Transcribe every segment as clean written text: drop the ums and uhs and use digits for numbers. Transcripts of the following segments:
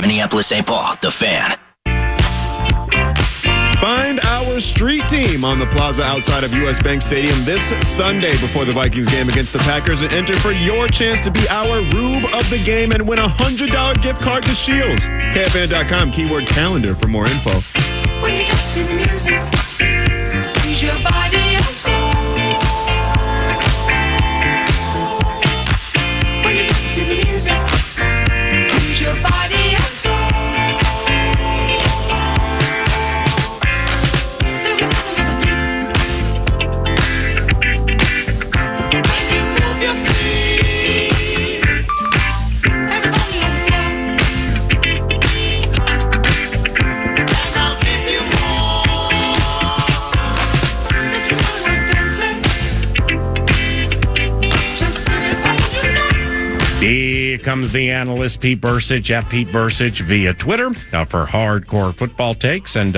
Minneapolis-St. Paul, The Fan. Find our street team on the plaza outside of U.S. Bank Stadium this Sunday before the Vikings game against the Packers and enter for your chance to be our Rube of the game and win a $100 gift card to Shields. KFAN.com, keyword calendar for more info. When you dance to the music, use your body and soul. When you dance to the music, use your body and soul. Here comes the analyst Pete Bercich at Pete Bercich via Twitter for hardcore football takes and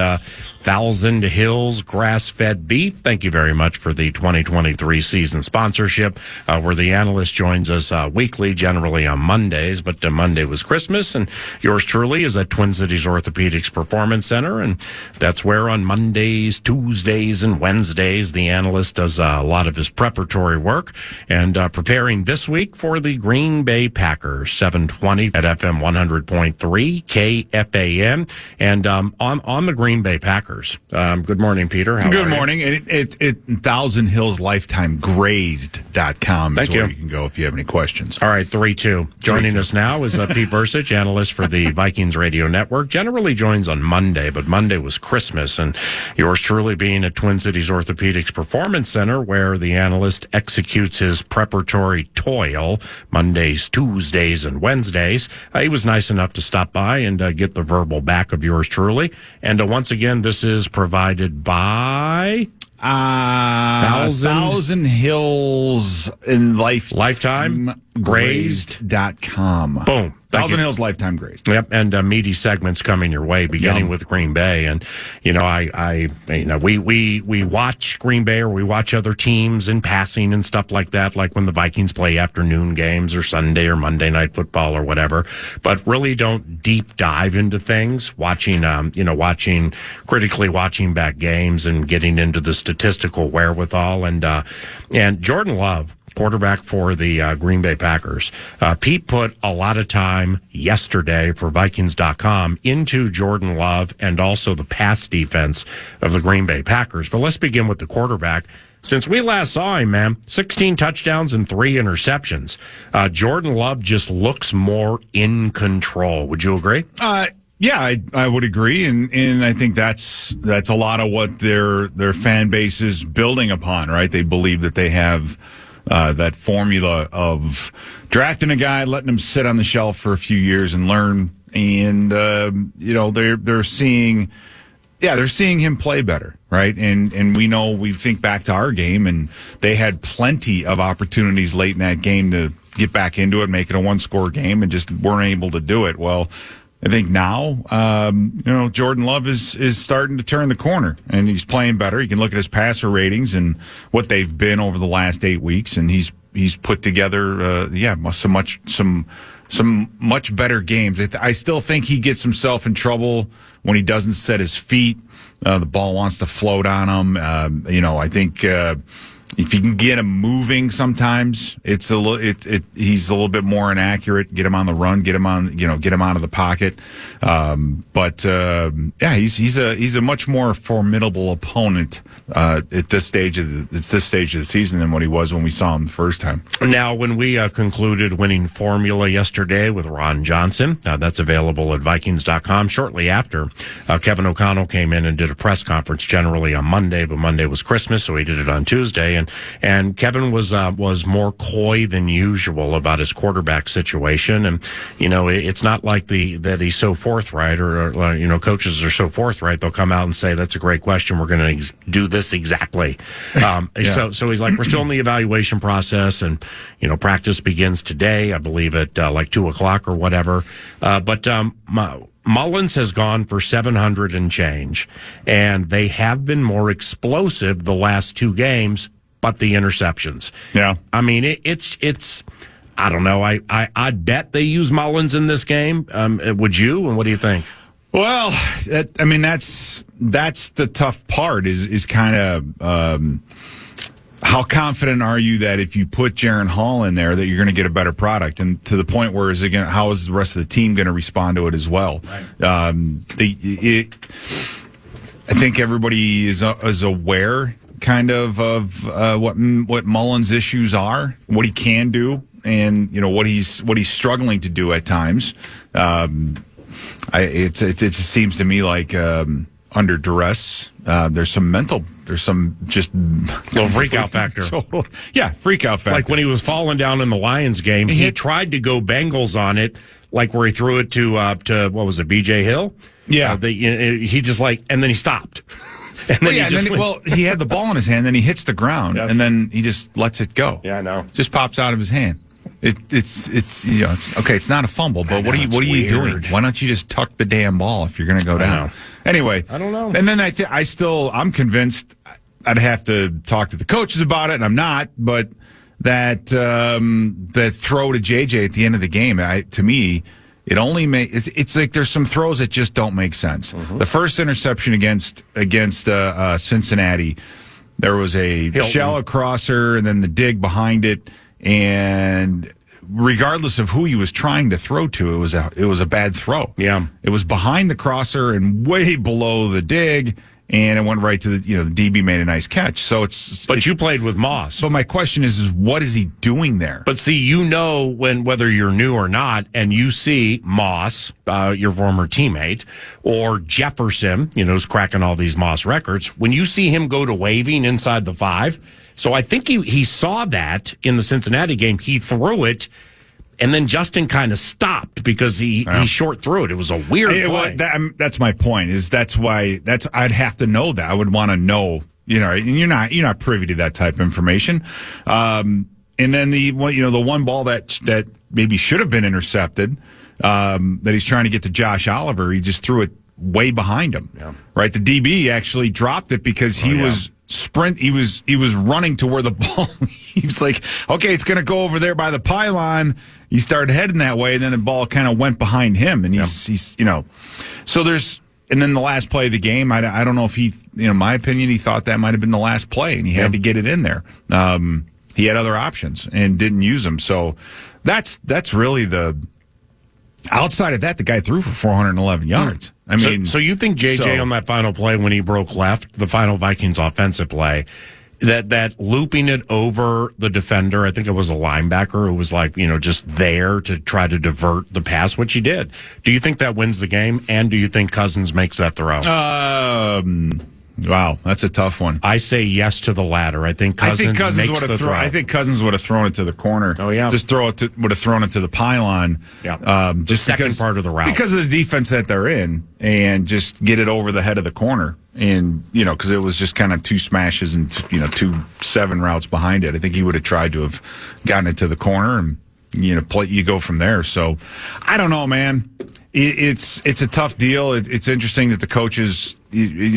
Thousand Hills grass-fed beef. Thank you very much for the 2023 season sponsorship, where the analyst joins us weekly, generally on Mondays, but Monday was Christmas, and yours truly is at Twin Cities Orthopedics Performance Center, and that's where on Mondays, Tuesdays, and Wednesdays, the analyst does a lot of his preparatory work, and preparing this week for the Green Bay Packers, 720 at FM 100.3, KFAN, and on the Green Bay Packers. Good morning, Peter. How Good are you? morning. It's Thousand Hills Lifetime Grazed.com. Thank where you. You can go if you have any questions. All right, 3-2. Joining us now is Pete Bercich, analyst for the Vikings Radio Network. Generally joins on Monday, but Monday was Christmas, and yours truly being at Twin Cities Orthopedics Performance Center, where the analyst executes his preparatory toil Mondays, Tuesdays, and Wednesdays. He was nice enough to stop by and get the verbal back of yours truly. And once again, this is provided by Thousand Hills in Lifetime Grazed.com. Boom. Thousand Hills Lifetime Grazed. Yep, and meaty segments coming your way, beginning with Green Bay. And we watch Green Bay, or we watch other teams in passing and stuff like that, like when the Vikings play afternoon games or Sunday or Monday Night Football or whatever. But really don't deep dive into things. Critically watching back games and getting into the statistical wherewithal. And Jordan Love, quarterback for the Green Bay Packers. Pete put a lot of time yesterday for Vikings.com into Jordan Love and also the pass defense of the Green Bay Packers. But let's begin with the quarterback. Since we last saw him, man, 16 touchdowns and 3 interceptions. Jordan Love just looks more in control. Would you agree? Yeah, I would agree, and I think that's a lot of what their fan base is building upon, right? They believe that they have that formula of drafting a guy, letting him sit on the shelf for a few years and learn, and they're seeing him play better, right? And we think back to our game, and they had plenty of opportunities late in that game to get back into it, make it a one-score game, and just weren't able to do it. Well, I think now, Jordan Love is starting to turn the corner, and he's playing better. You can look at his passer ratings and what they've been over the last 8 weeks, and he's put together, some much better games. I still think he gets himself in trouble when he doesn't set his feet. The ball wants to float on him. I think if you can get him moving, sometimes he's a little bit more inaccurate. Get him on the run, get him out of the pocket. He's a much more formidable opponent at this stage of the season than what he was when we saw him the first time. Now, when we concluded winning formula yesterday with Ron Johnson, that's available at Vikings.com. Shortly after, Kevin O'Connell came in and did a press conference, generally on Monday, but Monday was Christmas, so he did it on Tuesday. And Kevin was more coy than usual about his quarterback situation. And it's not like that he's so forthright, or coaches are so forthright. They'll come out and say, "That's a great question. We're going to do this exactly." So he's like, "We're still in the evaluation process, and practice begins today, I believe at like 2:00 or whatever." Mullins has gone for 700 and change, and they have been more explosive the last 2 games. But the interceptions. Yeah. I mean, it's I don't know. I'd bet they use Mullins in this game. Would you? And what do you think? Well, that's the tough part is kind of how confident are you that if you put Jaron Hall in there that you're going to get a better product, and to the point where how is the rest of the team going to respond to it as well? Right. I think everybody is aware kind of what Mullins' issues are, what he can do, and what he's struggling to do at times. It just seems to me like under duress, there's some just little freak out factor. Freak out factor. Like when he was falling down in the Lions game, he tried to go Bengals on it, like where he threw it to what was it, B.J. Hill? Yeah, he just and then he stopped. And then he had the ball in his hand, then he hits the ground, yes. And then he just lets it go. Yeah, I know. Just pops out of his hand. It's okay. It's not a fumble, but what are you doing? Why don't you just tuck the damn ball if you're going to go down? Anyway, I don't know. And then I'm convinced. I'd have to talk to the coaches about it, and I'm not. But that throw to JJ at the end of the game, to me, it only it's like there's some throws that just don't make sense. Mm-hmm. The first interception against Cincinnati, there was a shallow crosser and then the dig behind it, and regardless of who he was trying to throw to, it was a bad throw. Yeah, it was behind the crosser and way below the dig. And it went right to the DB made a nice catch. So But you played with Moss. So my question is what is he doing there? But see, whether you're new or not, and you see Moss, your former teammate, or Jefferson, who's cracking all these Moss records, when you see him go to waving inside the 5, so I think he saw that in the Cincinnati game. He threw it. And then Justin kind of stopped because he short threw it. It was a weird play. That's my point. I'd have to know that. I would want to know. And you're not privy to that type of information. And then the one ball that maybe should have been intercepted, that he's trying to get to Josh Oliver. He just threw it way behind him. Yeah. Right. The DB actually dropped it because he was he was running to where the ball, he was like, okay, it's going to go over there by the pylon. He started heading that way, and then the ball kind of went behind him, and he's so there's, and then the last play of the game, I don't know if he, in my opinion, he thought that might have been the last play, and he had to get it in there. He had other options and didn't use them, so that's really the. Outside of that, the guy threw for 411 yards. I mean, so you think JJ on that final play when he broke left, the final Vikings offensive play, that looping it over the defender, I think it was a linebacker who was just there to try to divert the pass, which he did. Do you think that wins the game? And do you think Cousins makes that throw? Wow, that's a tough one. I say yes to the latter. I think Cousins makes the throw. I think Cousins would have thrown it to the corner. Oh yeah, would have thrown it to the pylon. Yeah, just second part of the route because of the defense that they're in, and just get it over the head of the corner. And because it was just kind of two smashes and 2-7 routes behind it. I think he would have tried to have gotten it to the corner and you go from there. So I don't know, man. It's a tough deal. It's interesting that the coaches,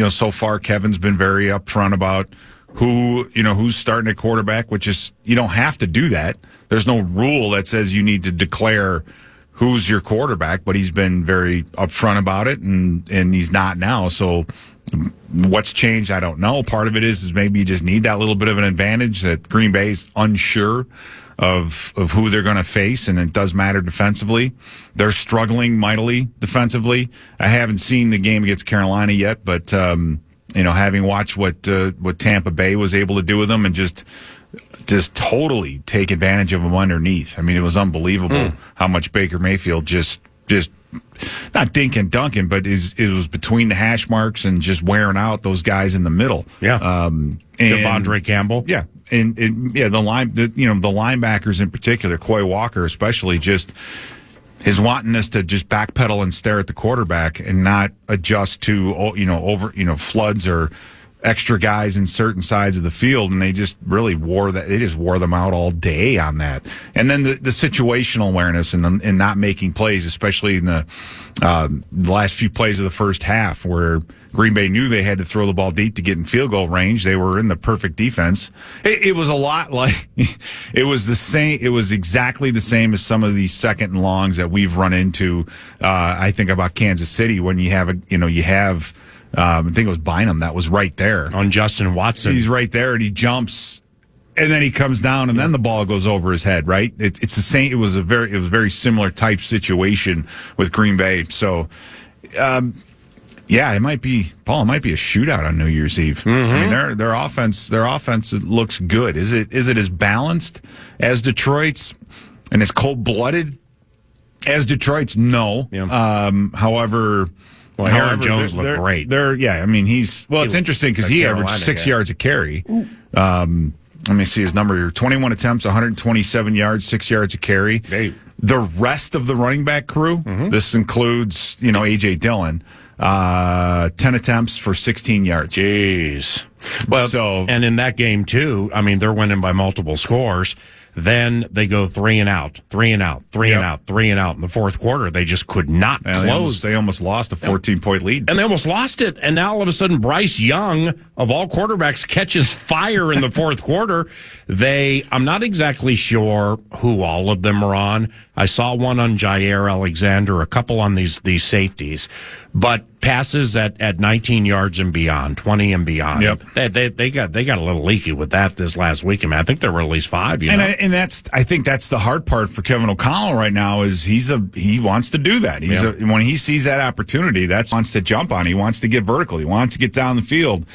so far Kevin's been very upfront about who's starting at quarterback, which is you don't have to do that. There's no rule that says you need to declare who's your quarterback, but he's been very upfront about it, and he's not now. So what's changed? I don't know. Part of it is maybe you just need that little bit of an advantage that Green Bay's unsure of who they're going to face, and it does matter defensively. They're struggling mightily defensively. I haven't seen the game against Carolina yet, but having watched what Tampa Bay was able to do with them and just totally take advantage of them underneath. I mean, it was unbelievable how much Baker Mayfield just not dinking dunking, but it was between the hash marks and just wearing out those guys in the middle. Yeah, Devondre Campbell. Yeah. And the linebackers in particular, Coy Walker especially, just his wantonness to just backpedal and stare at the quarterback and not adjust to floods or extra guys in certain sides of the field, and they just really wore them out all day on that. And then the situational awareness and not making plays, especially in the last few plays of the first half, where Green Bay knew they had to throw the ball deep to get in field goal range. They were in the perfect defense. It was a lot like it was the same. It was exactly the same as some of these second and longs that we've run into. I think about Kansas City when you have I think it was Bynum that was right there on Justin Watson. He's right there, and he jumps, and then he comes down, and then the ball goes over his head. Right? It's the same. It was a very similar type situation with Green Bay. So, it might be a shootout on New Year's Eve. Mm-hmm. I mean, their offense looks good. Is it as balanced as Detroit's and as cold blooded as Detroit's? No. Yeah. However. Well, Aaron Jones looked great. It's interesting because he averaged 6 yards a carry. Let me see his number here. 21 attempts, 127 yards, 6 yards a carry. Hey. The rest of the running back crew, this includes, A.J. Dillon, 10 attempts for 16 yards. Jeez. Well, and in that game, too, I mean, they're winning by multiple scores. Then they go 3 and out. In the fourth quarter, they just could not close. They almost lost a 14-point lead. And they almost lost it. And now all of a sudden, Bryce Young, of all quarterbacks, catches fire in the fourth quarter. I'm not exactly sure who all of them are on. I saw one on Jair Alexander, a couple on these safeties. But passes at 19 yards and beyond, 20 and beyond. Yep. They got a little leaky with that this last week. I mean, I think there were at least 5. I think that's the hard part for Kevin O'Connell right now is he wants to do that. When he sees that opportunity, wants to jump on. He wants to get vertical. He wants to get down the field.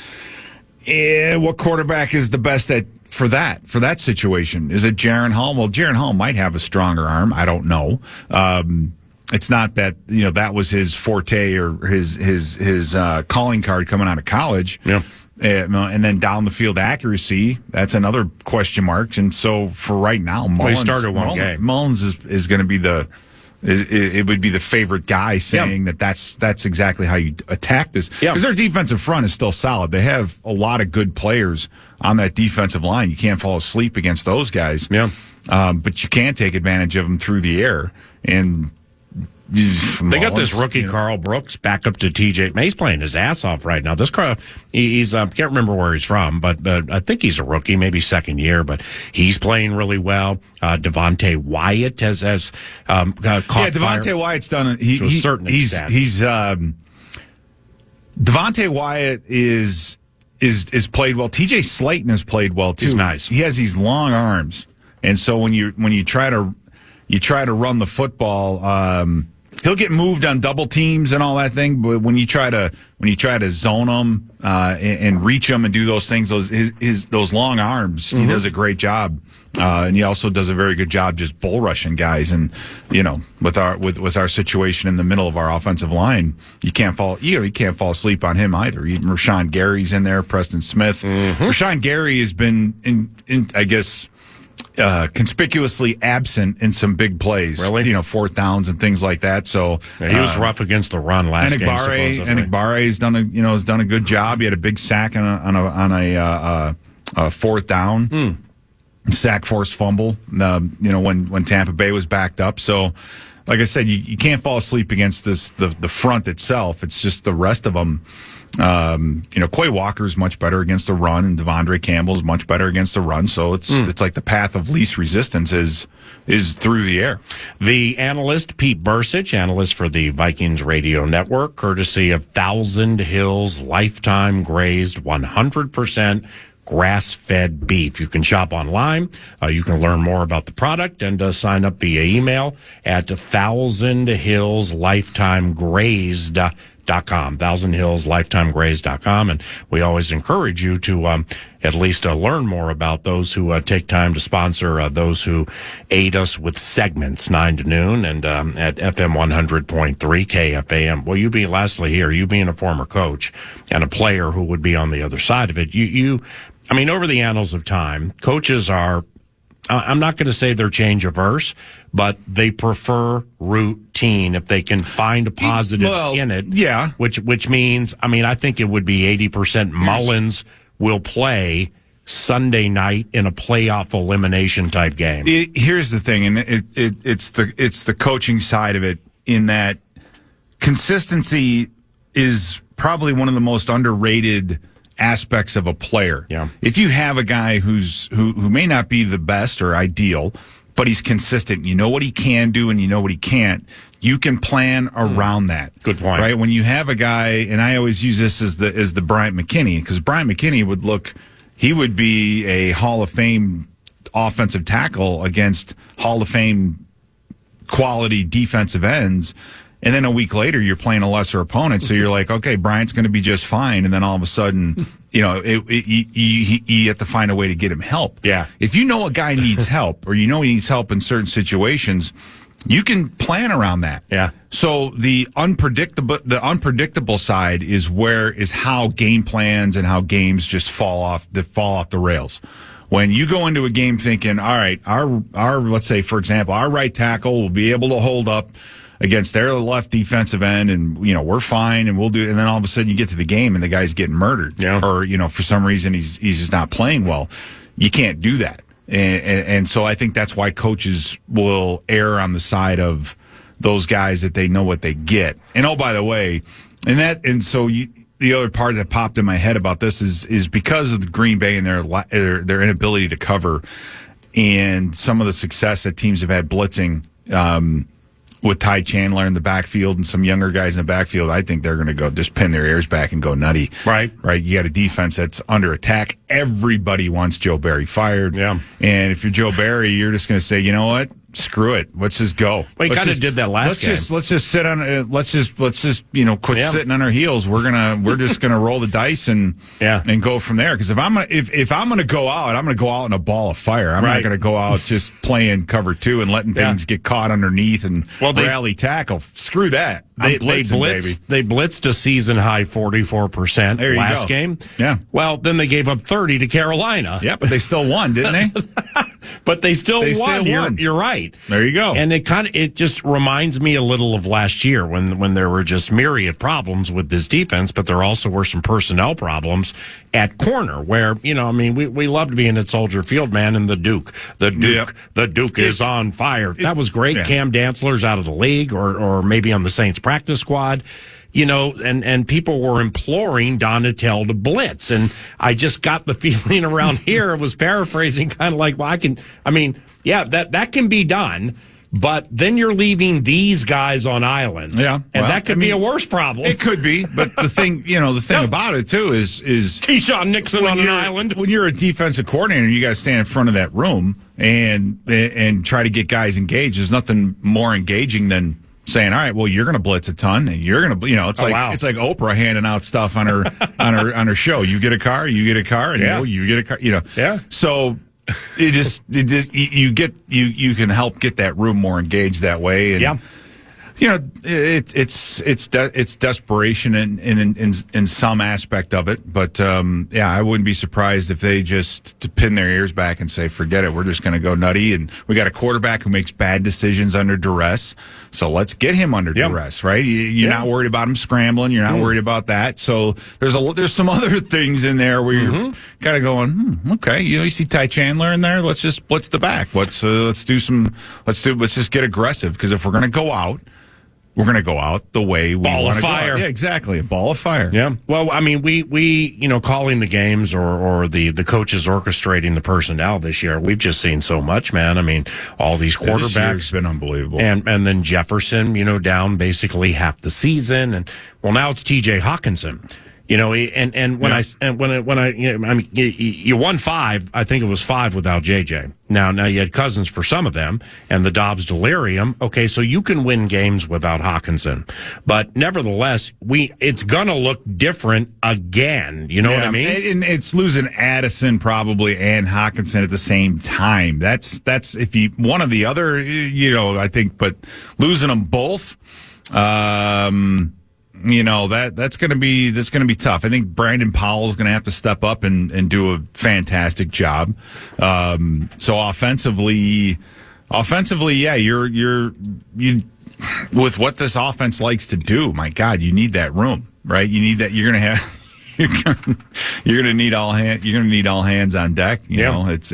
What quarterback is the best for that situation? Is it Jaron Hall? Well, Jaron Hall might have a stronger arm. I don't know. It's not that that was his forte or his calling card coming out of college. Yeah. And then down the field accuracy, that's another question mark. And so for right now, Mullins, he started one game. Mullins is going to be it would be the favorite guy saying that's exactly how you attack this. Because their defensive front is still solid. They have a lot of good players on that defensive line. You can't fall asleep against those guys. Yeah. But you can take advantage of them through the air. And they got this rookie Carl Brooks back up to TJ. He's playing his ass off right now. This Carl, he's can't remember where he's from, but I think he's a rookie, maybe second year, but he's playing really well. Devontae Wyatt has caught Devontae Wyatt's done it. To a certain extent. Devontae Wyatt is played well. TJ Slayton has played well too. He's nice. He has these long arms, and so when you try to run the fothball, he'll get moved on double teams and all that thing. But when you try to zone him and reach him and do those things, those long arms, he does a great job. And he also does a very good job just bull rushing guys. And with our situation in the middle of our offensive line, you can't fall asleep on him either. Even Rashawn Gary's in there, Preston Smith. Rashawn Gary has been in I guess. Conspicuously absent in some big plays, really? Fourth downs and things like that. So he was rough against the run last game. Enigbare has done a good job. He had a big sack on a fourth down, sack forced fumble. When Tampa Bay was backed up. So, like I said, you can't fall asleep against the front itself. It's just the rest of them. Quay Walker's much better against the run, and Devondre Campbell's much better against the run. So it's like the path of least resistance is through the air. The analyst Pete Bercich, analyst for the Vikings radio network, courtesy of Thousand Hills Lifetime Grazed 100% grass-fed beef. You can shop online. You can learn more about the product and sign up via email at thousandhillslifetimegrazed.com. thousandhillslifetimegrazed.com. And we always encourage you to at least learn more about those who take time to sponsor those who aid us with segments 9 to noon and at FM 100.3 KFAN. Well, lastly here, you being a former coach and a player who would be on the other side of it, over the annals of time, coaches are I'm not going to say they're change averse, but they prefer routine if they can find positives in it. Yeah. Which means, I mean, I think it would be 80% Mullins will play Sunday night in a playoff elimination type game. Here's the thing, and it's the coaching side of it, in that consistency is probably one of the most underrated aspects of a player. Yeah. If you have a guy who may not be the best or ideal, but he's consistent, you know what he can do and you know what he can't, you can plan around that. Good point. Right? When you have a guy, and I always use this as the Bryant McKinney, because Bryant McKinney would be a Hall of Fame offensive tackle against Hall of Fame quality defensive ends. And then a week later, you're playing a lesser opponent. So you're like, okay, Bryant's going to be just fine. And then all of a sudden, you have to find a way to get him help. Yeah. If you know a guy needs help, or you know he needs help in certain situations, you can plan around that. Yeah. So the unpredictable side is how game plans and how games just fall off the rails. When you go into a game thinking, all right, our let's say, for example, our right tackle will be able to hold up against their left defensive end, and we're fine, and we'll do. And then all of a sudden, you get to the game, and the guy's getting murdered, or for some reason he's just not playing well. You can't do that, and so I think that's why coaches will err on the side of those guys that they know what they get. And oh, by the way, the other part that popped in my head about this is because of the Green Bay and their inability to cover, and some of the success that teams have had blitzing. With Ty Chandler in the backfield and some younger guys in the backfield, I think they're going to go just pin their ears back and go nutty. Right. You got a defense that's under attack. Everybody wants Joe Barry fired. Yeah. And if you're Joe Barry, you're just going to say, you know what? Screw it. Let's just go. Well, he kind of did that last game. Let's just sit on. Let's just quit sitting on our heels. We're just gonna roll the dice and go from there. Because if I'm gonna go out, I'm gonna go out in a ball of fire. I'm not gonna go out just playing cover two and letting things get caught underneath and rally tackle. Screw that. They blitzed a season high 44% last game. Yeah. Well, then they gave up 30 to Carolina. Yeah, but they still won, didn't they? But they still won. You're right. There you go. And it just reminds me a little of last year when there were just myriad problems with this defense, but there also were some personnel problems at corner where, we loved being at Soldier Field, man, and the Duke is on fire. That was great. Yeah. Cam Dantzler's out of the league or maybe on the Saints practice squad. And people were imploring Donatel to blitz. And I just got the feeling around here, it was paraphrasing kind of like, that can be done. But then you're leaving these guys on islands. Yeah. And that could be a worse problem. It could be. But the thing about it, too, is Keyshawn Nixon on an island. When you're a defensive coordinator, you got to stand in front of that room and try to get guys engaged. There's nothing more engaging than saying, all right, well, you're going to blitz a ton, and you're going to, it's like Oprah handing out stuff on her on her show. You get a car, and you get a car, Yeah. So you can help get that room more engaged that way, and it's desperation in some aspect of it, but I wouldn't be surprised if they just pin their ears back and say, forget it, we're just going to go nutty, and we got a quarterback who makes bad decisions under duress, so let's get him under duress, right? You're not worried about him scrambling, you're not worried about that, so there's some other things in there where you're kind of going, okay, you see Ty Chandler in there, let's just blitz the back, let's just get aggressive, because if we're going to go out, we're going to go out the way we want to go out. Yeah, exactly. A ball of fire. Yeah. Well, I mean, we calling the games or the coaches orchestrating the personnel this year, we've just seen so much, man. I mean, all these quarterbacks. This year's been unbelievable. And then Jefferson, down basically half the season. And, well, now it's TJ Hawkinson. You won 5. I think it was 5 without JJ. Now you had Cousins for some of them, and the Dobbs delirium. Okay, so you can win games without Hawkinson, but nevertheless, it's gonna look different again. You know what I mean? And it's losing Addison probably and Hawkinson at the same time. That's if you one or the other, I think, but losing them both. that's going to be tough. I think Brandon Powell is going to have to step up and do a fantastic job. So offensively, yeah, you with what this offense likes to do. My God, you need that room, right? You need that. You're going to have. You're going to need all hands on deck. You know, it's.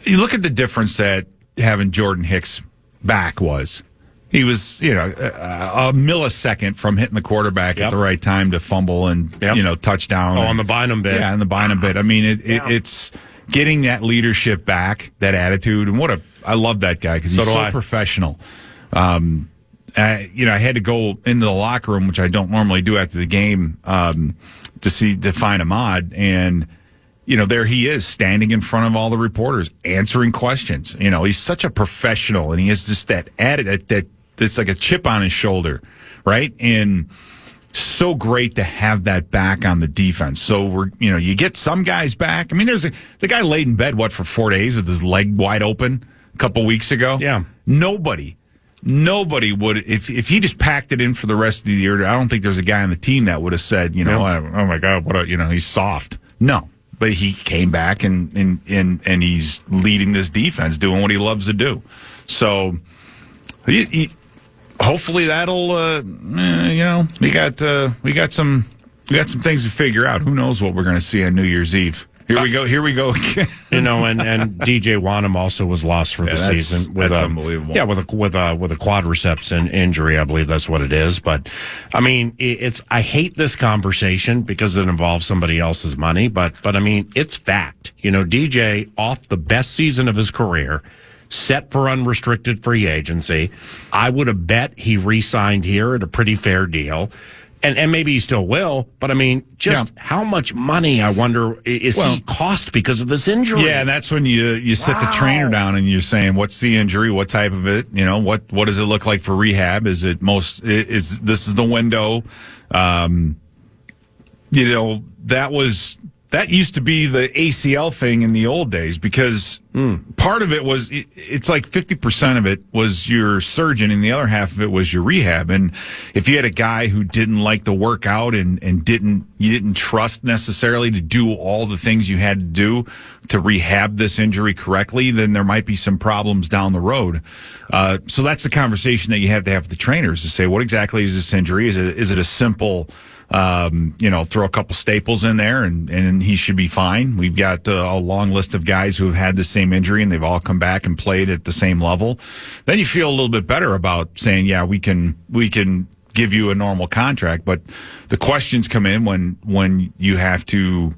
You look at the difference that having Jordan Hicks back was. He was, a millisecond from hitting the quarterback at the right time to fumble and touchdown. On the Bynum bit. Yeah, on the Bynum bit. I mean, it's getting that leadership back, that attitude, and I love that guy because he's so professional. I had to go into the locker room, which I don't normally do after the game, to find Ahmad, and there he is standing in front of all the reporters, answering questions. He's such a professional, and he has just that attitude that it's like a chip on his shoulder, right? And so great to have that back on the defense. So you get some guys back. I mean, there's the guy laid in bed for 4 days with his leg wide open a couple weeks ago. Yeah, nobody would, if he just packed it in for the rest of the year. I don't think there's a guy on the team that would have said, oh my God, he's soft. No, but he came back and he's leading this defense, doing what he loves to do. So hopefully that'll, we got some things to figure out. Who knows what we're going to see on New Year's Eve. Here we go. And DJ Wanham also was lost for the season. That's unbelievable. Yeah, with a quadriceps injury, I believe that's what it is. But I mean, I hate this conversation because it involves somebody else's money. But I mean, it's fact. DJ off the best season of his career, set for unrestricted free agency. I would have bet he re-signed here at a pretty fair deal. And maybe he still will, but I mean, how much money, I wonder, is he cost because of this injury? Yeah, and that's when you sit the trainer down and you're saying, what's the injury? What type of it? What does it look like for rehab? Is this is the window? That used to be the ACL thing in the old days because part of it was, it's like 50% of it was your surgeon and the other half of it was your rehab. And if you had a guy who didn't like to work out and you didn't trust necessarily to do all the things you had to do to rehab this injury correctly, then there might be some problems down the road. So that's the conversation that you have to have with the trainers to say, what exactly is this injury? Is it a simple, throw a couple staples in there and he should be fine. We've got a long list of guys who have had the same injury and they've all come back and played at the same level. Then you feel a little bit better about saying, yeah, we can give you a normal contract. But the questions come in when you have to,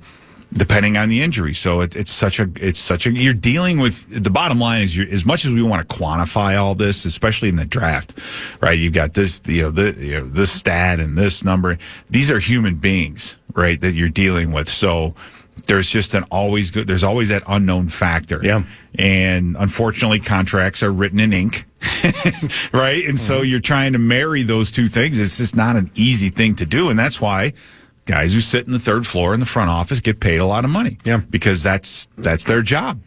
depending on the injury. So it's such a, you're dealing with, the bottom line is as much as we want to quantify all this, especially in the draft, right? You've got this, this stat and this number. These are human beings, right? That you're dealing with. So there's just there's always that unknown factor. Yeah. And unfortunately contracts are written in ink. Right. And so you're trying to marry those two things. It's just not an easy thing to do. And that's why guys who sit in the third floor in the front office get paid a lot of money. Yeah. Because that's their job.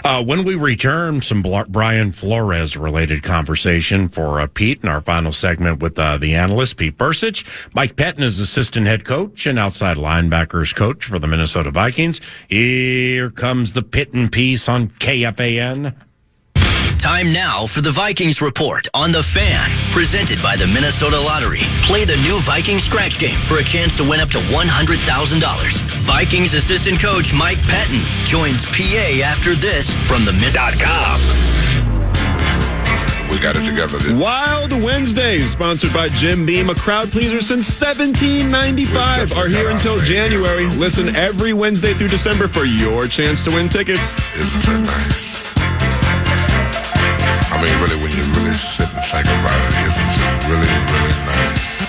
When we return, some Brian Flores-related conversation for Pete in our final segment with the analyst, Pete Bercich. Mike Pettine is assistant head coach and outside linebackers coach for the Minnesota Vikings. Here comes the Pettine piece on KFAN. Time now for the Vikings Report on The Fan, presented by the Minnesota Lottery. Play the new Vikings scratch game for a chance to win up to $100,000. Vikings assistant coach Mike Pettine joins PA after this from the Mint.com. We got it together. Wild Wednesdays, sponsored by Jim Beam, a crowd pleaser since 1795, are here until January. Listen every Wednesday through December for your chance to win tickets. Isn't that nice? I mean, really, when you really sit and think about it, isn't it really, really nice?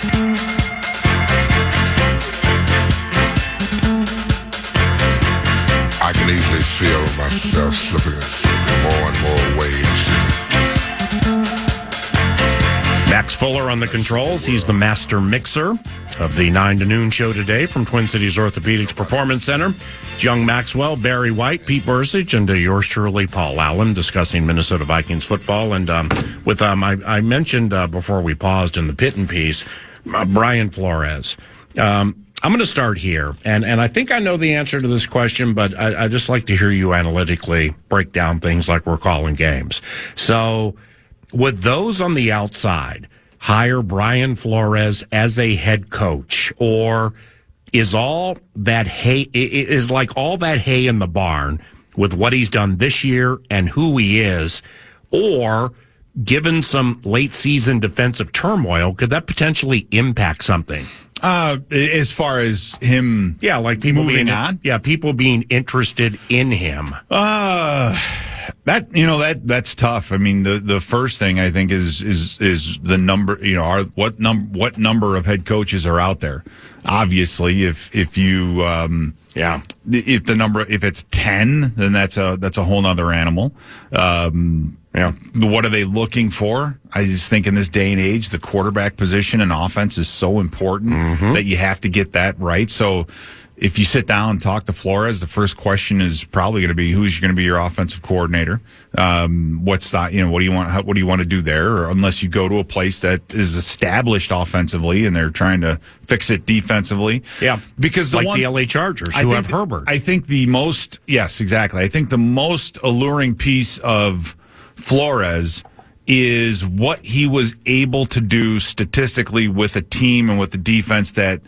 I can easily feel myself slipping more and more ways. Maxx Fuller on the controls. He's the master mixer of the 9 to noon show today from Twin Cities Orthopedics Performance Center. It's young Maxwell, Barry White, Pete Bercich, and yours truly, Paul Allen, discussing Minnesota Vikings football. And I mentioned before we paused in the Pitten piece, Brian Flores. I'm going to start here, and I think I know the answer to this question, but I just like to hear you analytically break down things like we're calling games. So, would those on the outside hire Brian Flores as a head coach, or is all that hay in the barn with what he's done this year and who he is, or given some late season defensive turmoil, could that potentially impact something? As far as him, like people moving being on, people being interested in him. That's tough. I mean, the first thing I think is the number. What number of head coaches are out there? Obviously, if it's 10, then that's a whole nother animal. What are they looking for? I just think in this day and age, the quarterback position and offense is so important that you have to get that right. So if you sit down and talk to Flores, the first question is probably going to be, who's going to be your offensive coordinator? What do you want? What do you want to do there? Or unless you go to a place that is established offensively and they're trying to fix it defensively. Yeah, because the LA Chargers who have Herbert. I think yes, exactly. I think the most alluring piece of Flores is what he was able to do statistically with a team and with the defense that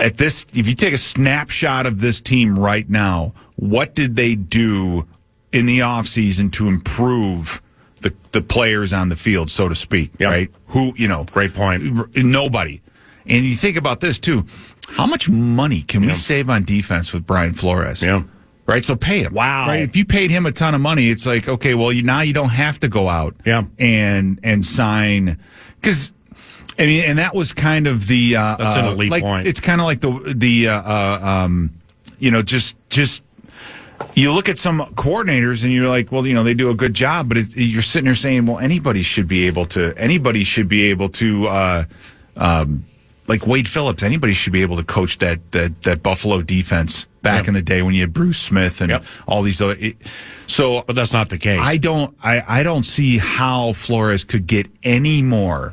if you take a snapshot of this team right now, what did they do in the offseason to improve the players on the field, so to speak, right? Great point. Nobody. And you think about this too. How much money can we save on defense with Brian Flores? Yeah. Right, so pay him. Wow! Right, if you paid him a ton of money, it's like, okay, well, now you don't have to go out, and sign, because and that was kind of the that's an elite point. It's kind of like just you look at some coordinators and you're like, well, they do a good job, but you're sitting there saying, well, anybody should be able to, like Wade Phillips, anybody should be able to coach that Buffalo defense back in the day when you had Bruce Smith and all these other. But that's not the case. I don't see how Flores could get any more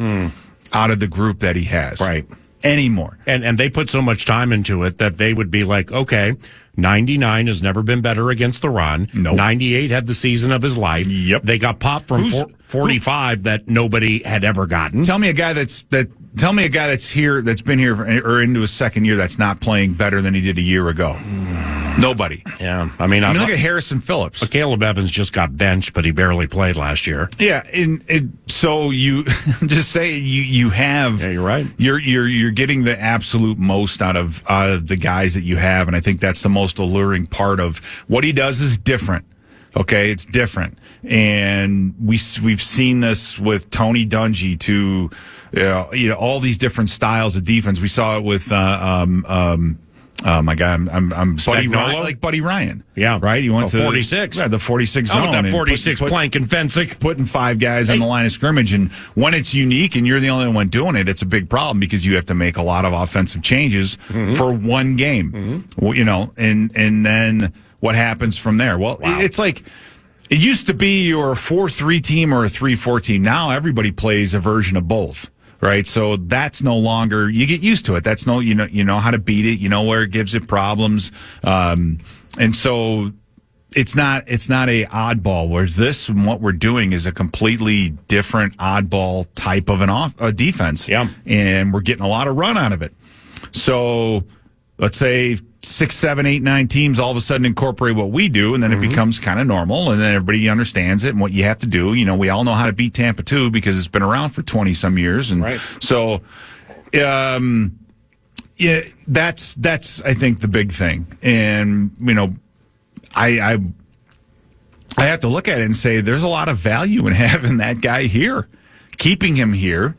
out of the group that he has. Right. Anymore. And they put so much time into it that they would be like, okay, 99 has never been better against the run. Nope. 98 had the season of his life. Yep. They got popped from 45 that nobody had ever gotten. Tell me a guy that's here, that's been here or into his second year, that's not playing better than he did a year ago. Nobody. Yeah. I mean, look at Harrison Phillips. Caleb Evans just got benched, but he barely played last year. Yeah. So I'm just saying you have. Yeah, you're right. You're getting the absolute most out of the guys that you have, and I think that's the most alluring part of what he does is different. Okay, it's different, and we've seen this with Tony Dungy to all these different styles of defense. We saw it with my guy, I'm Buddy Ryan, like Buddy Ryan. Yeah, right. You went to 46. The 46 zone. That 46 plank and fencing, putting 5 guys on the line of scrimmage, and when it's unique and you're the only one doing it, it's a big problem because you have to make a lot of offensive changes for one game. Well, and then what happens from there? Well, it's like it used to be you're a 4-3 team or a 3-4 team. Now everybody plays a version of both. Right, so that's no longer. You get used to it. That's you know how to beat it. You know where it gives it problems, and so it's not a oddball. Whereas this and what we're doing is a completely different oddball type of a defense. Yeah, and we're getting a lot of run out of it. So let's say 6, 7, 8, 9 teams all of a sudden incorporate what we do, and then it becomes kind of normal, and then everybody understands it and what you have to do. We all know how to beat Tampa 2 because it's been around for 20-some years, and so that's I think the big thing. And I have to look at it and say there's a lot of value in having that guy here, keeping him here.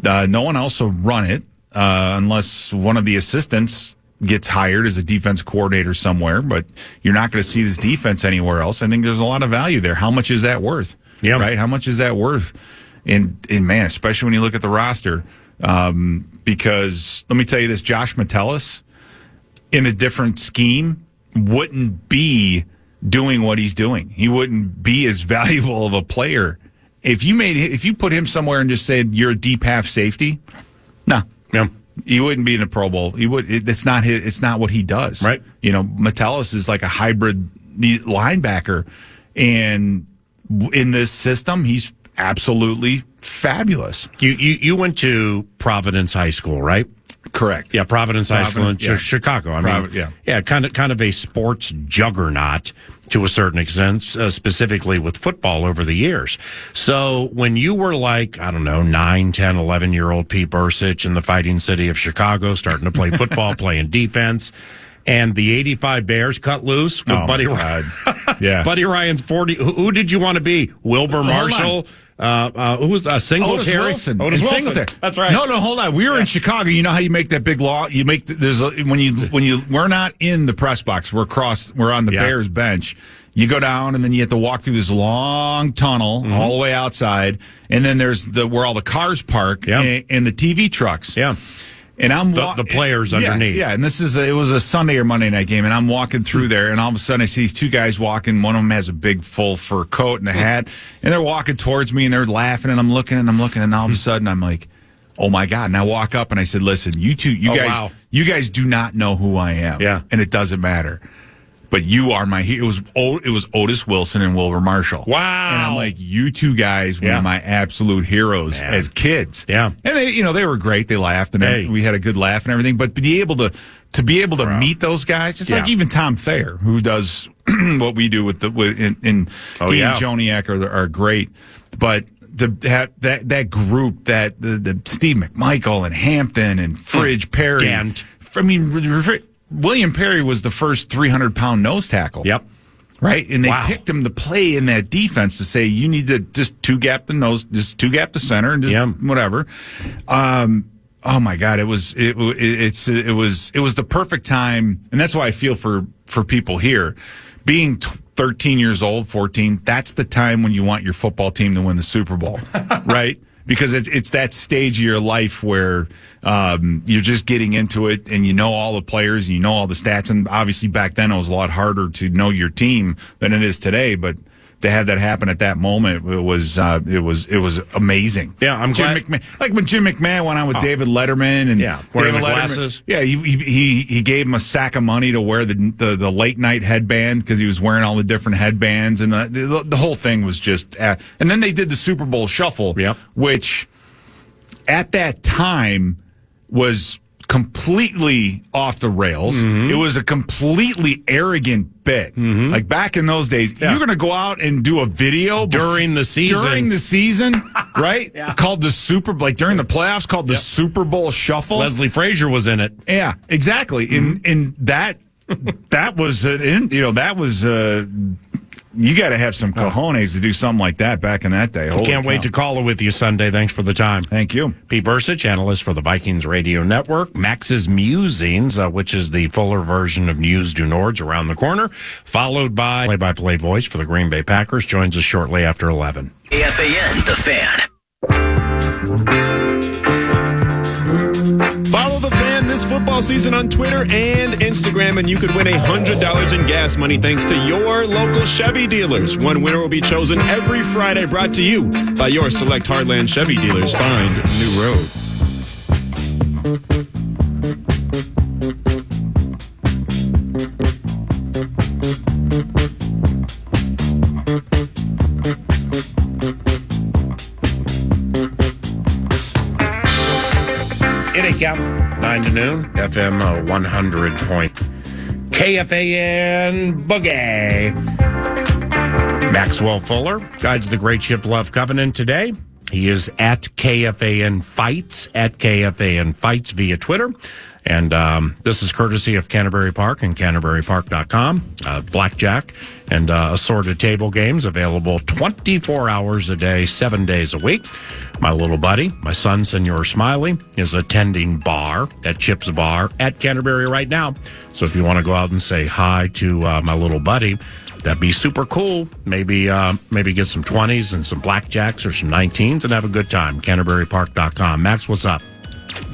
No one else will run it unless one of the assistants gets hired as a defense coordinator somewhere, but you're not going to see this defense anywhere else. I think there's a lot of value there. How much is that worth? Yeah. Right? How much is that worth? And man, especially when you look at the roster, because let me tell you this, Josh Metellus in a different scheme wouldn't be doing what he's doing. He wouldn't be as valuable of a player. If you put him somewhere and just said you're a deep half safety, no. Yeah. He wouldn't be in a Pro Bowl. It's not what he does. Right. Metellus is like a hybrid linebacker, and in this system, he's absolutely fabulous. You went to Providence High School, right? Correct. Yeah, Providence High School in Chicago. Kind of a sports juggernaut to a certain extent, specifically with football over the years. So when you were like, I don't know, 9, 10, 11-year-old Pete Bercich in the Fighting City of Chicago, starting to play football, playing defense, and the 85 Bears cut loose with Buddy Ryan. Yeah. Buddy Ryan's 40. Who did you want to be? Wilbur Marshall? Who was Singletary? Otis Wilson. Singletary. That's right. No, hold on. We were in Chicago. You know how you make that big law? You make we're not in the press box. We're on the Bears bench. You go down and then you have to walk through this long tunnel all the way outside, and then there's where all the cars park and the TV trucks. Yeah. And I'm the players underneath. Yeah, and it was a Sunday or Monday night game, and I'm walking through there, and all of a sudden I see these two guys walking. One of them has a big full fur coat and a hat, and they're walking towards me, and they're laughing, and I'm looking, and all of a sudden I'm like, oh my God. And I walk up and I said, listen, you guys do not know who I am. Yeah. And it doesn't matter. But you are my hero. It was Otis Wilson and Wilbur Marshall. Wow. And I'm like, you two guys were my absolute heroes as kids. Yeah. And they were great. They laughed and we had a good laugh and everything. But to be able to meet those guys, it's like even Tom Thayer, who does what we do he and Joniak are great. But that group, the Steve McMichael and Hampton and Fridge Perry. Gant. William Perry was the first 300-pound nose tackle. Yep. Right? And they picked him to play in that defense to say, you need to just two-gap the nose, just two-gap the center, and just whatever. Oh my God, it was the perfect time, and that's why I feel for people here. Being 13 years old, 14, that's the time when you want your football team to win the Super Bowl, right? Because it's that stage of your life where you're just getting into it, and you know all the players, and you know all the stats, and obviously back then it was a lot harder to know your team than it is today. But to have that happen at that moment, it was amazing. Yeah, I'm glad. McMahon, like when Jim McMahon went on with David Letterman and wearing David the Letterman, glasses. Yeah, he gave him a sack of money to wear the late night headband because he was wearing all the different headbands, and the whole thing was just. And then they did the Super Bowl Shuffle, which at that time was completely off the rails. Mm-hmm. It was a completely arrogant bit. Mm-hmm. Like back in those days, you're going to go out and do a video during the season, right? Called the during the playoffs, called the Super Bowl Shuffle. Leslie Frazier was in it. Yeah, exactly. Mm-hmm. And that was you got to have some cojones to do something like that back in that day. Can't wait to call it with you Sunday. Thanks for the time. Thank you. Pete Bercich, analyst for the Vikings Radio Network. Max's Musings, which is the fuller version of News du Nord's around the corner, followed by play-by-play voice for the Green Bay Packers, joins us shortly after 11. KFAN, The Fan. Follow The Fan this football season on Twitter and Instagram, and you could win $100 in gas money thanks to your local Chevy dealers. One winner will be chosen every Friday, brought to you by your select Heartland Chevy dealers. Find new road. Count 9 to noon, FM 100 point. KFAN Boogie. Maxwell Fuller guides the Great Ship Love Covenant today. He is at KFAN Fights via Twitter. And this is courtesy of Canterbury Park and CanterburyPark.com. Blackjack and assorted table games available 24 hours a day, 7 days a week. My little buddy, my son, Senor Smiley, is attending bar at Chip's Bar at Canterbury right now. So if you want to go out and say hi to my little buddy, that'd be super cool. Maybe get some 20s and some blackjacks or some 19s and have a good time. CanterburyPark.com. Max, what's up?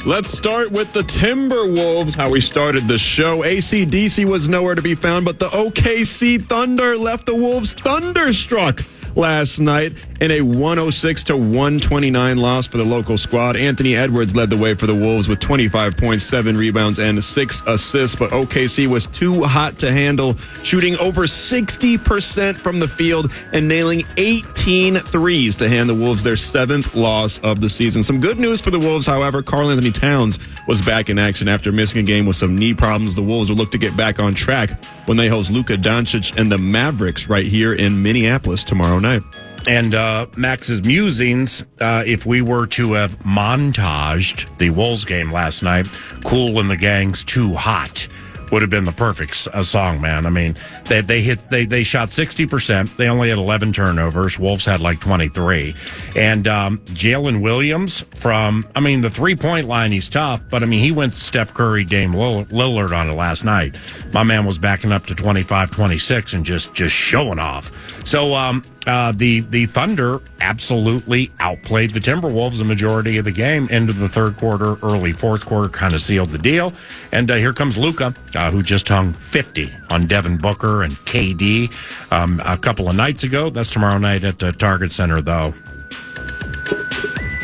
Let's start with the Timberwolves, how we started the show. AC/DC was nowhere to be found, but the OKC Thunder left the Wolves thunderstruck last night in a 106-129 loss for the local squad. Anthony Edwards led the way for the Wolves with 25.7 rebounds and 6 assists, but OKC was too hot to handle, shooting over 60% from the field and nailing 18 threes to hand the Wolves their 7th loss of the season. Some good news for the Wolves, however. Karl Anthony Towns was back in action after missing a game with some knee problems. The Wolves will look to get back on track when they host Luka Doncic and the Mavericks right here in Minneapolis tomorrow night. And Max's musings, if we were to have montaged the Wolves game last night, Cool and the Gang's Too Hot would have been the perfect song, man. I mean, they shot 60%. They only had 11 turnovers. Wolves had like 23. And Jalen Williams from, I mean, the 3-point line, he's tough, but I mean, he went Steph Curry, Dame Lillard on it last night. My man was backing up to 25, 26 and just showing off. So, the Thunder absolutely outplayed the Timberwolves the majority of the game. End of the third quarter, early fourth quarter kind of sealed the deal. And here comes Luka, who just hung 50 on Devin Booker and KD a couple of nights ago. That's tomorrow night at Target Center, though.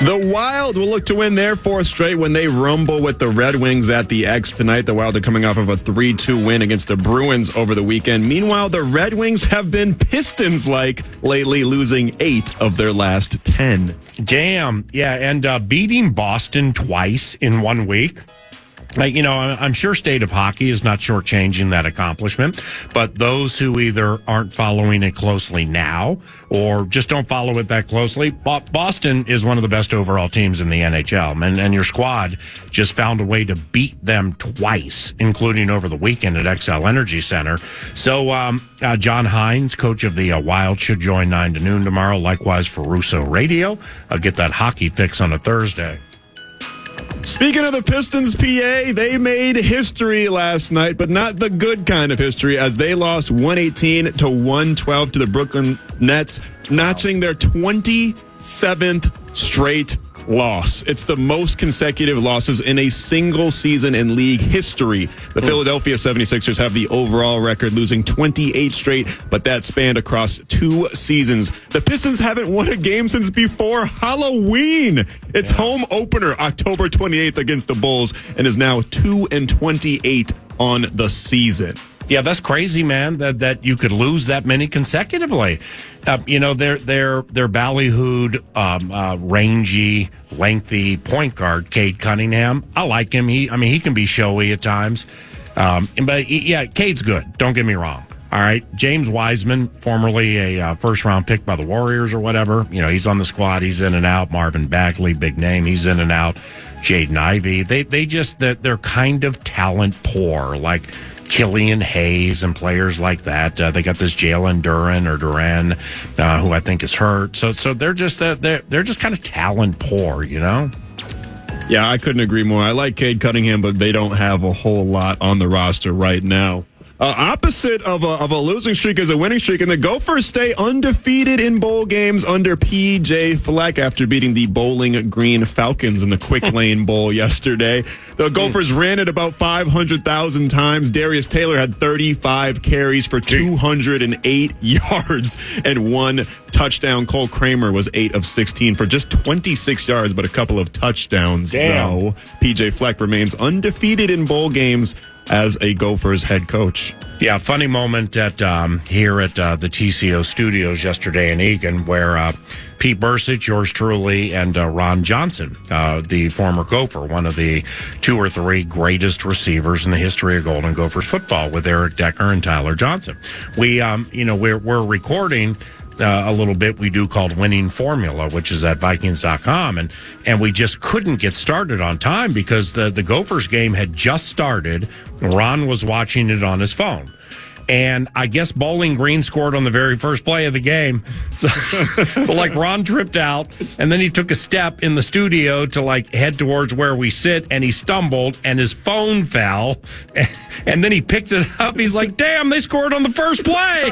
The Wild will look to win their 4th straight when they rumble with the Red Wings at the X tonight. The Wild are coming off of a 3-2 win against the Bruins over the weekend. Meanwhile, the Red Wings have been Pistons-like lately, losing 8 of their last 10. Damn. Yeah, and beating Boston twice in 1 week. You know, I'm sure State of Hockey is not shortchanging that accomplishment, but those who either aren't following it closely now or just don't follow it that closely, Boston is one of the best overall teams in the NHL, and your squad just found a way to beat them twice, including over the weekend at XL Energy Center. So John Hines, coach of the Wild, should join 9 to noon tomorrow. Likewise for Russo Radio. I'll get that hockey fix on a Thursday. Speaking of the Pistons, PA, they made history last night, but not the good kind of history, as they lost 118-112 to the Brooklyn Nets, notching their 27th straight loss. It's the most consecutive losses in a single season in league history. The Philadelphia 76ers have the overall record, losing 28 straight, but that spanned across 2 seasons. The Pistons haven't won a game since before Halloween. It's home opener October 28th against the Bulls, and is now 2-28 on the season. Yeah, that's crazy, man, that you could lose that many consecutively. You know, their ballyhooed, rangy, lengthy point guard, Cade Cunningham. I like him. He can be showy at times. But Cade's good. Don't get me wrong. All right. James Wiseman, formerly a first-round pick by the Warriors or whatever. You know, he's on the squad. He's in and out. Marvin Bagley, big name. He's in and out. Jaden Ivey. They're kind of talent poor, like Killian Hayes and players like that. They got this Jalen Duran, who I think is hurt. So they're just kind of talent poor, you know? Yeah, I couldn't agree more. I like Cade Cunningham, but they don't have a whole lot on the roster right now. Opposite of a losing streak is a winning streak, and the Gophers stay undefeated in bowl games under P.J. Fleck after beating the Bowling Green Falcons in the Quick Lane Bowl yesterday. The Gophers ran it about 500,000 times. Darius Taylor had 35 carries for 208 yards and 1 touchdown. Cole Kramer was 8 of 16 for just 26 yards, but a couple of touchdowns, though. P.J. Fleck remains undefeated in bowl games as a Gophers head coach. Yeah, funny moment at here at the TCO studios yesterday in Eagan, where Pete Bercich, yours truly, and Ron Johnson, the former Gopher, one of the 2 or 3 greatest receivers in the history of Golden Gophers football, with Eric Decker and Tyler Johnson. We're recording a little bit we do called Winning Formula, which is at Vikings.com. And we just couldn't get started on time because the Gophers game had just started. Ron was watching it on his phone. And I guess Bowling Green scored on the very first play of the game. So like Ron tripped out, and then he took a step in the studio to like head towards where we sit, and he stumbled, and his phone fell. And then he picked it up. He's like, damn, they scored on the first play.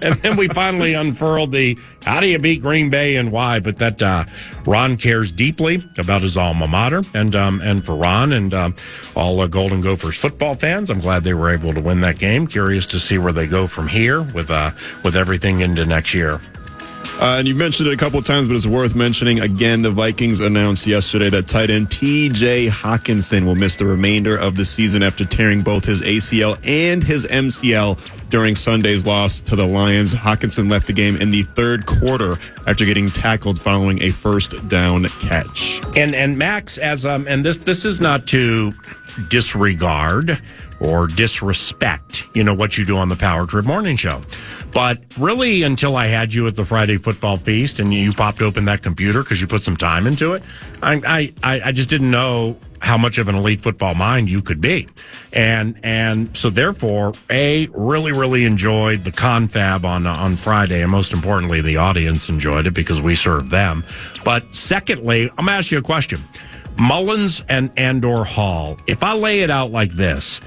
And then we finally unfurled the how do you beat Green Bay and why? But that Ron cares deeply about his alma mater. And for Ron and all Golden Gophers football fans, I'm glad they were able to win that game. Curious to see where they go from here with everything into next year. And you mentioned it a couple of times, but it's worth mentioning again. The Vikings announced yesterday that tight end T.J. Hockenson will miss the remainder of the season after tearing both his ACL and his MCL during Sunday's loss to the Lions. Hockenson left the game in the third quarter after getting tackled following a first down catch. And Max, as and this is not to disregard or disrespect, what you do on the Power Trip Morning Show. But really, until I had you at the Friday Football Feast and you popped open that computer because you put some time into it, I just didn't know how much of an elite football mind you could be. And so therefore, really, really enjoyed the confab on Friday. And most importantly, the audience enjoyed it because we served them. But secondly, I'm going to ask you a question. Mullins and or Hall, if I lay it out like this,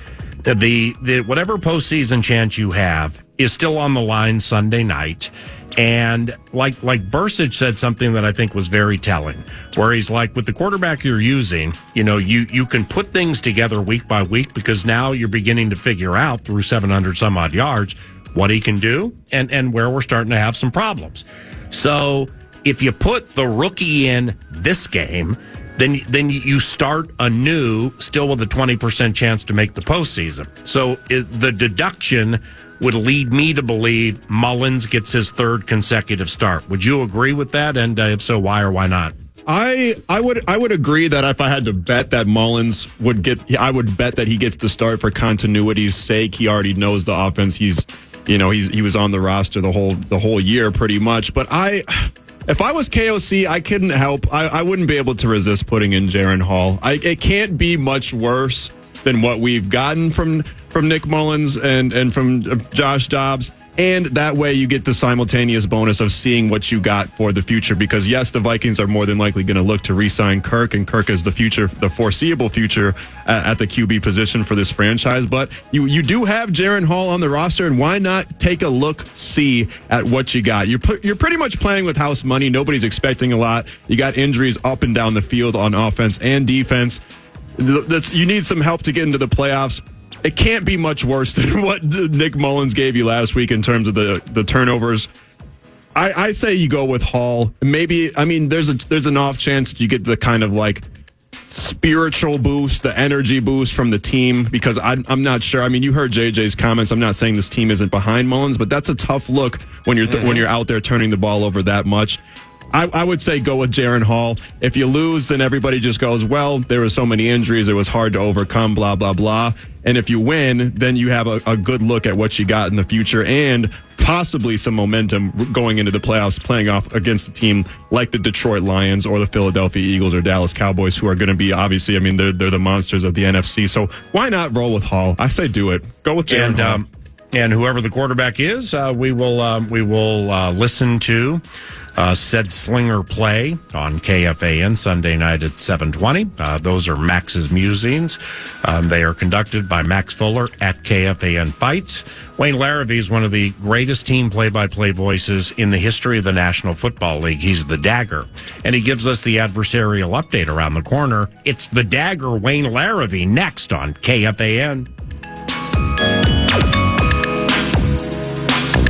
the whatever postseason chance you have is still on the line Sunday night. And like Bercich said something that I think was very telling, where he's like, with the quarterback you're using, you can put things together week by week because now you're beginning to figure out through 700 some odd yards what he can do and where we're starting to have some problems. So if you put the rookie in this game, then you start anew, still with a 20% chance to make the postseason. So the deduction would lead me to believe Mullins gets his third consecutive start. Would you agree with that? And if so, why or why not? I would agree that if I had to bet that Mullins would get, I would bet that he gets the start for continuity's sake. He already knows the offense. He was on the roster the whole year pretty much. But if I was KOC, I couldn't help. I wouldn't be able to resist putting in Jaren Hall. It can't be much worse than what we've gotten from Nick Mullins and from Josh Dobbs. And that way you get the simultaneous bonus of seeing what you got for the future. Because, yes, the Vikings are more than likely going to look to re-sign Kirk, and Kirk is the foreseeable future at the QB position for this franchise. But you do have Jaren Hall on the roster, and why not take a look-see at what you got? You're pretty much playing with house money. Nobody's expecting a lot. You got injuries up and down the field on offense and defense. You need some help to get into the playoffs. It can't be much worse than what Nick Mullins gave you last week in terms of the turnovers. I say you go with Hall. Maybe, there's an off chance that you get the kind of like spiritual boost, the energy boost from the team, because I'm not sure. You heard JJ's comments. I'm not saying this team isn't behind Mullins, but that's a tough look when you're out there turning the ball over that much. I would say go with Jaren Hall. If you lose, then everybody just goes, well, there were so many injuries, it was hard to overcome, blah, blah, blah. And if you win, then you have a good look at what you got in the future and possibly some momentum going into the playoffs, playing off against a team like the Detroit Lions or the Philadelphia Eagles or Dallas Cowboys, who are going to be, obviously, they're the monsters of the NFC. So why not roll with Hall? I say do it. Go with Jaren Hall. And whoever the quarterback is, we will listen to said Slinger play on KFAN Sunday night at 7:20. Those are Max's musings. They are conducted by Maxx Fuller at KFAN Fights. Wayne Larrivee is one of the greatest team play-by-play voices in the history of the National Football League. He's the Dagger, and he gives us the adversarial update around the corner. It's the Dagger, Wayne Larrivee, next on KFAN.